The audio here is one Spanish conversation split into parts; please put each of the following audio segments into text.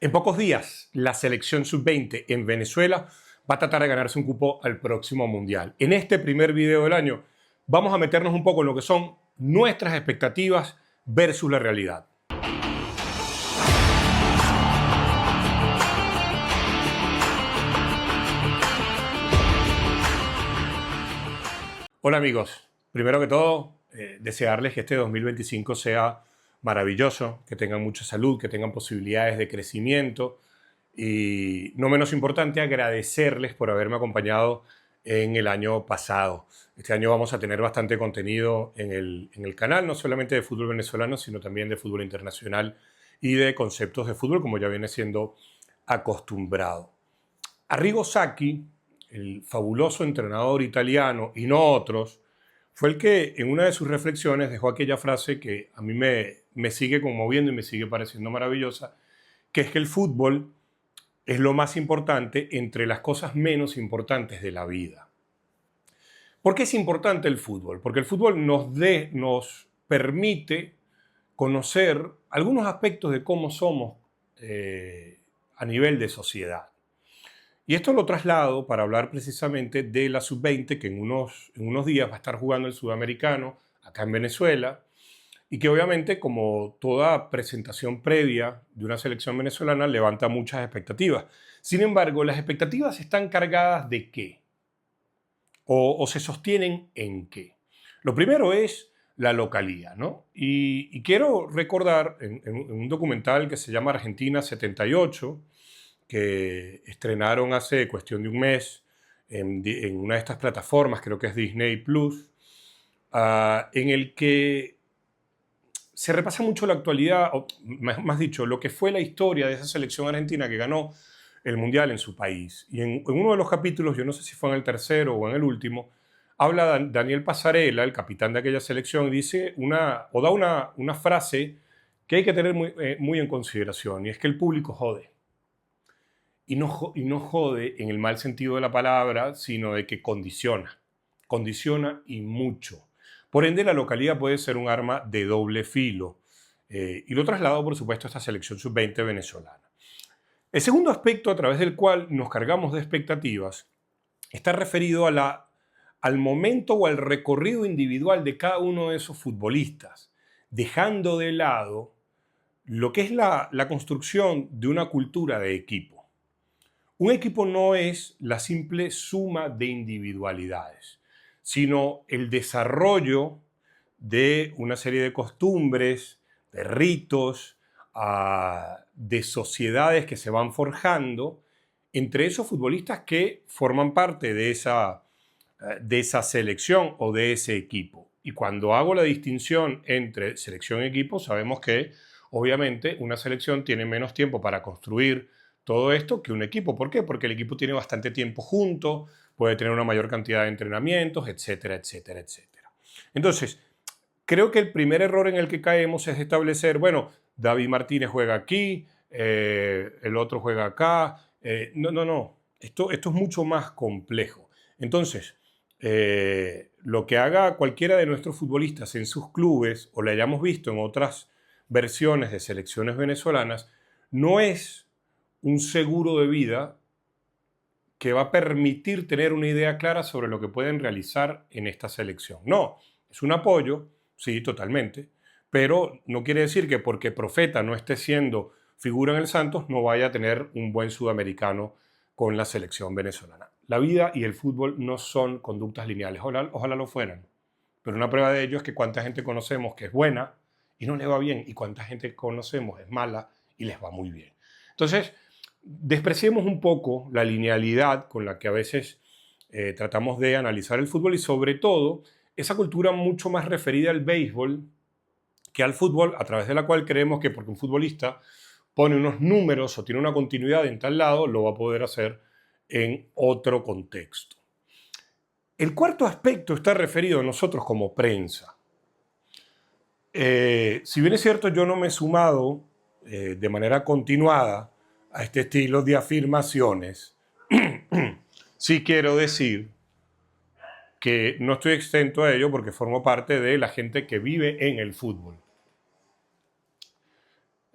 En pocos días, la selección sub-20 en Venezuela va a tratar de ganarse un cupo al próximo Mundial. En este primer video del año vamos a meternos un poco en lo que son nuestras expectativas versus la realidad. Hola amigos, primero que todo, desearles que este 2025 sea maravilloso, que tengan mucha salud, que tengan posibilidades de crecimiento y, no menos importante, agradecerles por haberme acompañado en el año pasado. Este año vamos a tener bastante contenido en el canal, no solamente de fútbol venezolano, sino también de fútbol internacional y de conceptos de fútbol, como ya viene siendo acostumbrado. Arrigo Sacchi, el fabuloso entrenador italiano, y no otros, fue el que en una de sus reflexiones dejó aquella frase que a mí me sigue conmoviendo y me sigue pareciendo maravillosa, que es que el fútbol es lo más importante entre las cosas menos importantes de la vida. ¿Por qué es importante el fútbol? Porque el fútbol nos permite conocer algunos aspectos de cómo somos a nivel de sociedad. Y esto lo traslado para hablar precisamente de la sub-20 que en unos días va a estar jugando el sudamericano acá en Venezuela y que obviamente, como toda presentación previa de una selección venezolana, levanta muchas expectativas. Sin embargo, las expectativas están cargadas ¿de qué? ¿O se sostienen en qué? Lo primero es la localía, ¿no? Y quiero recordar en un documental que se llama Argentina 78, que estrenaron hace cuestión de un mes en una de estas plataformas, creo que es Disney Plus, en el que se repasa mucho la actualidad, o más dicho, lo que fue la historia de esa selección argentina que ganó el Mundial en su país. Y en uno de los capítulos, yo no sé si fue en el tercero o en el último, habla Daniel Pasarela, el capitán de aquella selección, y dice da una frase que hay que tener muy en consideración, y es que el público jode. Y no jode en el mal sentido de la palabra, sino de que condiciona. Condiciona y mucho. Por ende, la localidad puede ser un arma de doble filo. Y lo traslado, por supuesto, a esta selección sub-20 venezolana. El segundo aspecto a través del cual nos cargamos de expectativas está referido al momento o al recorrido individual de cada uno de esos futbolistas, dejando de lado lo que es la construcción de una cultura de equipo. Un equipo no es la simple suma de individualidades, sino el desarrollo de una serie de costumbres, de ritos, de sociedades que se van forjando entre esos futbolistas que forman parte de esa selección o de ese equipo. Y cuando hago la distinción entre selección y equipo, sabemos que obviamente una selección tiene menos tiempo para construir todo esto que un equipo. ¿Por qué? Porque el equipo tiene bastante tiempo junto, puede tener una mayor cantidad de entrenamientos, etcétera, etcétera, etcétera. Entonces, creo que el primer error en el que caemos es establecer, bueno, David Martínez juega aquí, el otro juega acá. No. Esto es mucho más complejo. Entonces, lo que haga cualquiera de nuestros futbolistas en sus clubes, o le hayamos visto en otras versiones de selecciones venezolanas, no es un seguro de vida que va a permitir tener una idea clara sobre lo que pueden realizar en esta selección. No, es un apoyo, sí, totalmente, pero no quiere decir que porque Profeta no esté siendo figura en el Santos no vaya a tener un buen sudamericano con la selección venezolana. La vida y el fútbol no son conductas lineales, ojalá lo fueran, pero una prueba de ello es que cuánta gente conocemos que es buena y no le va bien, y cuánta gente conocemos es mala y les va muy bien. Entonces, despreciemos un poco la linealidad con la que a veces tratamos de analizar el fútbol y sobre todo esa cultura mucho más referida al béisbol que al fútbol, a través de la cual creemos que porque un futbolista pone unos números o tiene una continuidad en tal lado, lo va a poder hacer en otro contexto. El cuarto aspecto está referido a nosotros como prensa. Si bien es cierto, yo no me he sumado de manera continuada a este estilo de afirmaciones, sí quiero decir que no estoy exento a ello porque formo parte de la gente que vive en el fútbol.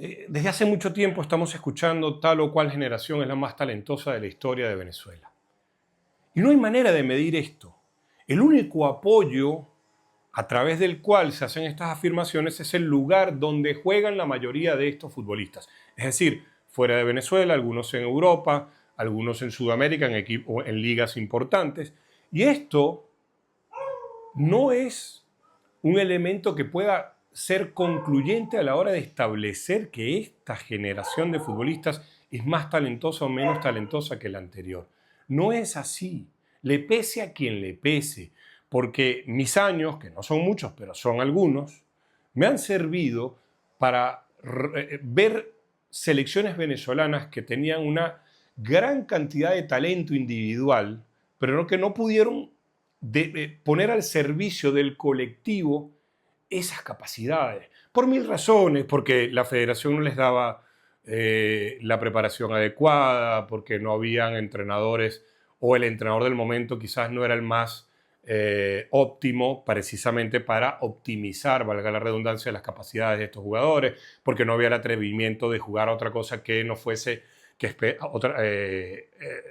Desde hace mucho tiempo estamos escuchando tal o cual generación es la más talentosa de la historia de Venezuela. Y no hay manera de medir esto. El único apoyo a través del cual se hacen estas afirmaciones es el lugar donde juegan la mayoría de estos futbolistas. Es decir, fuera de Venezuela, algunos en Europa, algunos en Sudamérica, en ligas importantes. Y esto no es un elemento que pueda ser concluyente a la hora de establecer que esta generación de futbolistas es más talentosa o menos talentosa que la anterior. No es así. Le pese a quien le pese, porque mis años, que no son muchos, pero son algunos, me han servido para ver selecciones venezolanas que tenían una gran cantidad de talento individual, pero que no pudieron poner al servicio del colectivo esas capacidades. Por mil razones, porque la federación no les daba la preparación adecuada, porque no habían entrenadores o el entrenador del momento quizás no era el más óptimo precisamente para optimizar, valga la redundancia, las capacidades de estos jugadores, porque no había el atrevimiento de jugar a otra cosa que no fuese que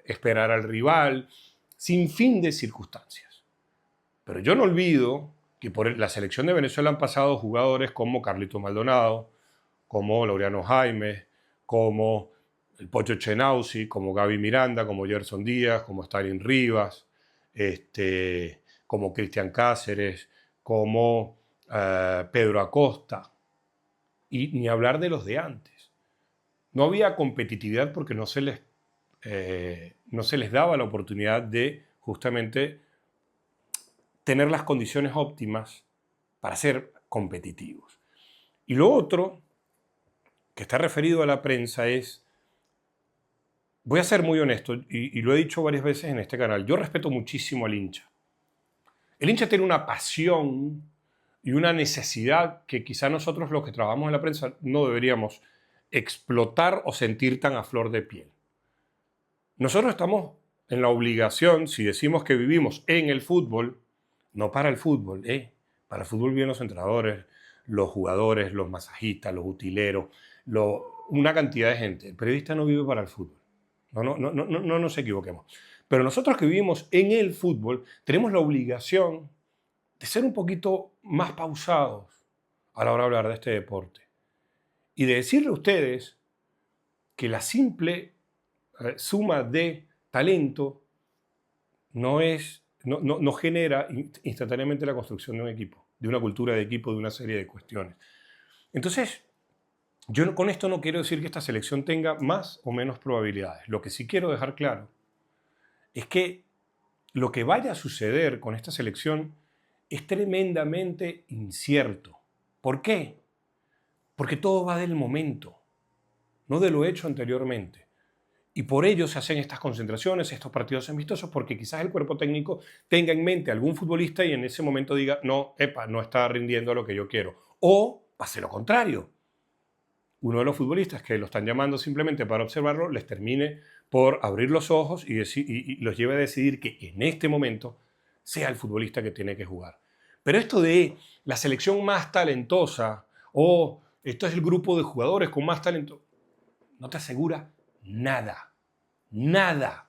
esperar al rival, sin fin de circunstancias. Pero yo no olvido que por la selección de Venezuela han pasado jugadores como Carlitos Maldonado, como Laureano Jaime, como el Pocho Chenauzi, como Gaby Miranda, como Gerson Díaz, como Stalin Rivas, como Cristian Cáceres, como Pedro Acosta, y ni hablar de los de antes. No había competitividad porque no se les daba la oportunidad de justamente tener las condiciones óptimas para ser competitivos. Y lo otro que está referido a la prensa es, voy a ser muy honesto, y lo he dicho varias veces en este canal, yo respeto muchísimo al hincha. El hincha tiene una pasión y una necesidad que quizá nosotros los que trabajamos en la prensa no deberíamos explotar o sentir tan a flor de piel. Nosotros estamos en la obligación, si decimos que vivimos en el fútbol, no para el fútbol, para el fútbol viven los entrenadores, los jugadores, los masajistas, los utileros, una cantidad de gente. El periodista no vive para el fútbol. No nos equivoquemos. Pero nosotros que vivimos en el fútbol tenemos la obligación de ser un poquito más pausados a la hora de hablar de este deporte. Y de decirle a ustedes que la simple suma de talento no genera instantáneamente la construcción de un equipo, de una cultura de equipo, de una serie de cuestiones. Entonces, yo con esto no quiero decir que esta selección tenga más o menos probabilidades. Lo que sí quiero dejar claro es que lo que vaya a suceder con esta selección es tremendamente incierto. ¿Por qué? Porque todo va del momento, no de lo hecho anteriormente. Y por ello se hacen estas concentraciones, estos partidos amistosos, porque quizás el cuerpo técnico tenga en mente a algún futbolista y en ese momento diga, no, no está rindiendo lo que yo quiero. O pase lo contrario. Uno de los futbolistas que lo están llamando simplemente para observarlo, les termine por abrir los ojos y los lleve a decidir que en este momento sea el futbolista que tiene que jugar. Pero esto de la selección más talentosa o esto es el grupo de jugadores con más talento, no te asegura nada. Nada.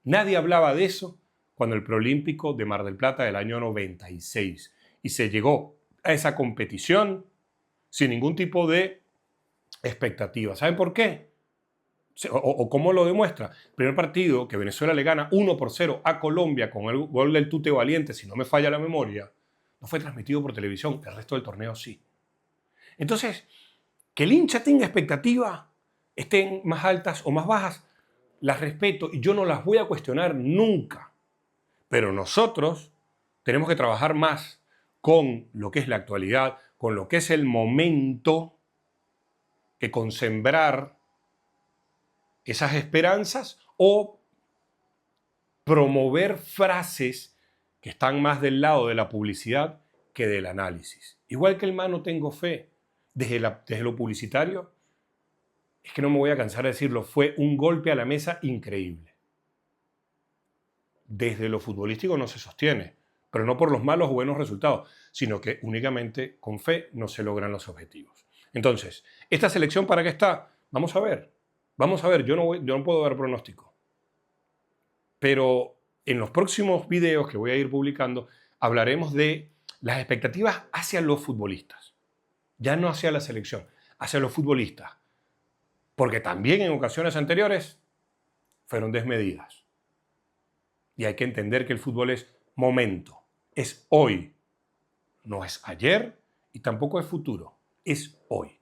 Nadie hablaba de eso cuando el preolímpico de Mar del Plata del año 96 y se llegó a esa competición sin ningún tipo de expectativa. ¿Saben por qué? O cómo lo demuestra. El primer partido que Venezuela le gana 1-0 a Colombia con el gol del Tute Valiente, si no me falla la memoria, no fue transmitido por televisión, el resto del torneo sí. Entonces, que el hincha tenga expectativa, estén más altas o más bajas, las respeto y yo no las voy a cuestionar nunca. Pero nosotros tenemos que trabajar más con lo que es la actualidad, con lo que es el momento, que con sembrar esas esperanzas o promover frases que están más del lado de la publicidad que del análisis. Igual que el mano tengo fe, desde lo publicitario, es que no me voy a cansar de decirlo, fue un golpe a la mesa increíble. Desde lo futbolístico no se sostiene, pero no por los malos o buenos resultados, sino que únicamente con fe no se logran los objetivos. Entonces, ¿esta selección para qué está? Vamos a ver. Vamos a ver, yo no puedo dar pronóstico. Pero en los próximos videos que voy a ir publicando, hablaremos de las expectativas hacia los futbolistas. Ya no hacia la selección, hacia los futbolistas. Porque también en ocasiones anteriores fueron desmedidas. Y hay que entender que el fútbol es momento, es hoy. No es ayer y tampoco es futuro, es hoy.